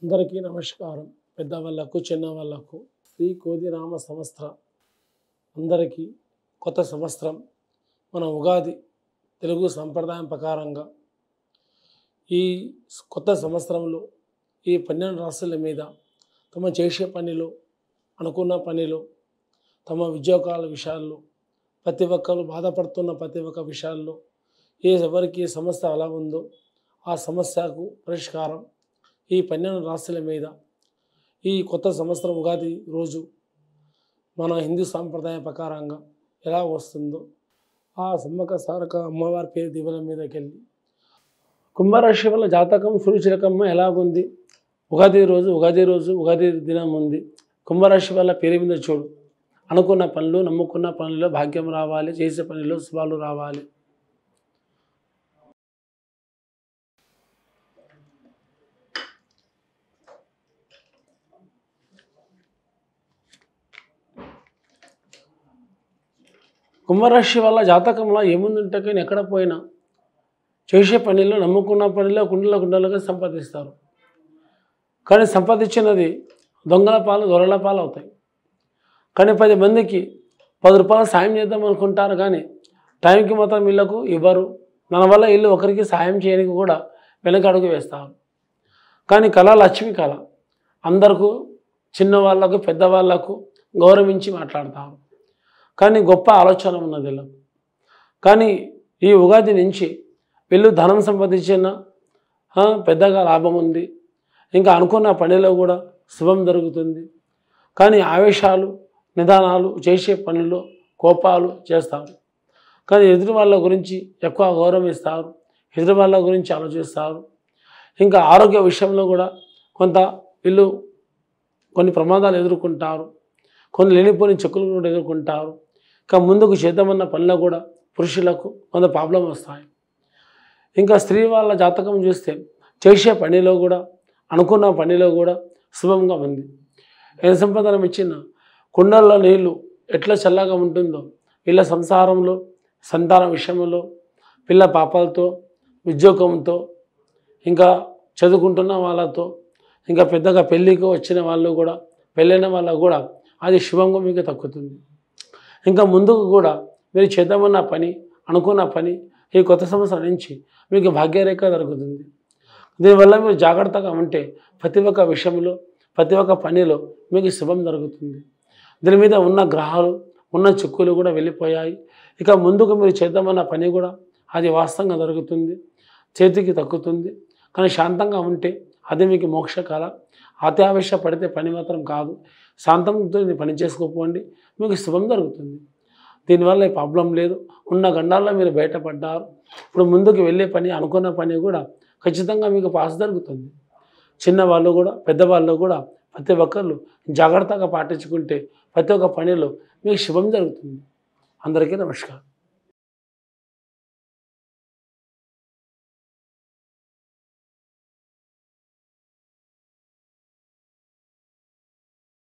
అందరికీ నమస్కారం. పెద్దవాళ్ళకు చిన్నవాళ్ళకు శ్రీ కోదినామ సంవత్సర అందరికీ కొత్త సంవత్సరం మన ఉగాది తెలుగు సంప్రదాయం ప్రకారంగా ఈ కొత్త సంవత్సరంలో ఈ 12 రాశుల మీద తమ చేసే పనిలో అనుకున్న పనిలో తమ ఉద్యోగాల విషయాల్లో ప్రతి ఒక్కరు బాధపడుతున్న ప్రతి ఒక్క విషయాల్లో ఎవరికి సమస్య ఎలా ఉందో ఆ సమస్యకు పరిష్కారం ఈ 12 రాశుల మీద ఈ కొత్త సంవత్సరం ఉగాది రోజు మన హిందూ సాంప్రదాయ ప్రకారంగా ఎలా వస్తుందో ఆ సమ్మక సారక అమ్మవారి పేరు దీవెన మీదకి వెళ్ళి కుంభరాశి వల్ల జాతకం సూచకమ్మ ఎలాగుంది, ఉగాది దినం ఉంది. కుంభరాశి వల్ల పేరు మీద చూడు, అనుకున్న పనులు నమ్ముకున్న పనుల్లో భాగ్యం రావాలి, చేసే పనిలో శుభాలు రావాలి. కుంభరాశి వల్ల జాతకంలో ఏముందంటే కానీ ఎక్కడ పోయినా చేసే పనిలో నమ్ముకున్న పనిలో కుండలుగా సంపాదిస్తారు. కానీ సంపాదించినది దొంగల పాలు దొరల పాలు అవుతాయి. కానీ 10 మందికి 10 రూపాయలు సాయం చేద్దాం అనుకుంటారు, కానీ టైంకి మాత్రం ఇళ్ళకు ఇవ్వరు. దానివల్ల ఇల్లు ఒకరికి సాయం చేయడానికి కూడా వెనక అడుగు వేస్తారు. కానీ కళ లక్ష్మి కళ, అందరికీ చిన్నవాళ్ళకు పెద్దవాళ్ళకు గౌరవించి మాట్లాడతారు. కానీ గొప్ప ఆలోచన ఉన్నది వీళ్ళకు. కానీ ఈ ఉగాది నుంచి వీళ్ళు ధనం సంపాదించిన పెద్దగా లాభం ఉంది. ఇంకా అనుకున్న పనిలో కూడా శుభం జరుగుతుంది. కానీ ఆవేశాలు నిదానాలు చేసే పనుల్లో కోపాలు చేస్తారు. కానీ ఎదుటి వాళ్ళ గురించి ఎక్కువ గౌరవిస్తారు, ఎదుటి వాళ్ళ గురించి ఆలోచిస్తారు. ఇంకా ఆరోగ్య విషయంలో కూడా కొంత వీళ్ళు కొన్ని ప్రమాదాలు ఎదుర్కొంటారు, కొన్ని లేనిపోని చెక్కులు కూడా ఎదుర్కొంటారు. ఇంకా ముందుకు చేద్దామన్న పనిలో కూడా పురుషులకు కొంత ప్రాబ్లం వస్తాయి. ఇంకా స్త్రీ వాళ్ళ జాతకం చూస్తే చేసే పనిలో కూడా అనుకున్న పనిలో కూడా శుభంగా ఉంది. ఏ సంపాదన ఇచ్చిన కుండల్లో నీళ్ళు ఎట్లా చల్లగా ఉంటుందో వీళ్ళ సంసారంలో సంతాన విషయంలో పిల్ల పాపలతో ఉద్యోగంతో ఇంకా చదువుకుంటున్న వాళ్ళతో ఇంకా పెద్దగా పెళ్ళికి వచ్చిన వాళ్ళు కూడా పెళ్ళైన వాళ్ళకు కూడా అది శుభంగా మీకు తక్కుతుంది. ఇంకా ముందుకు కూడా మీరు చేద్దామన్న పని అనుకున్న పని ఈ కొత్త సంవత్సరం నుంచి మీకు భాగ్యరేఖ దొరుకుతుంది. దీనివల్ల మీరు జాగ్రత్తగా ఉంటే ప్రతి ఒక్క విషయంలో ప్రతి ఒక్క పనిలో మీకు శుభం జరుగుతుంది. దీని మీద ఉన్న గ్రహాలు ఉన్న చిక్కులు కూడా వెళ్ళిపోయాయి. ఇక ముందుకు మీరు చేద్దామన్న పని కూడా అది వాస్తవంగా జరుగుతుంది, చేతికి తక్కుతుంది. కానీ శాంతంగా ఉంటే అది మీకు మోక్షకాల. అత్యావేశ పడితే పని మాత్రం కాదు. శాంతంతో పని చేసుకోపోండి, మీకు శుభం జరుగుతుంది. దీనివల్ల ప్రాబ్లం లేదు. ఉన్న గండాల్లో మీరు బయటపడ్డారు. ఇప్పుడు ముందుకు వెళ్ళే పని అనుకున్న పని కూడా ఖచ్చితంగా మీకు పాస్ జరుగుతుంది. చిన్నవాళ్ళు కూడా పెద్దవాళ్ళు కూడా ప్రతి ఒక్కళ్ళు జాగ్రత్తగా పాటించుకుంటే ప్రతి ఒక్క పనిలో మీకు శుభం జరుగుతుంది. అందరికీ నమస్కారం.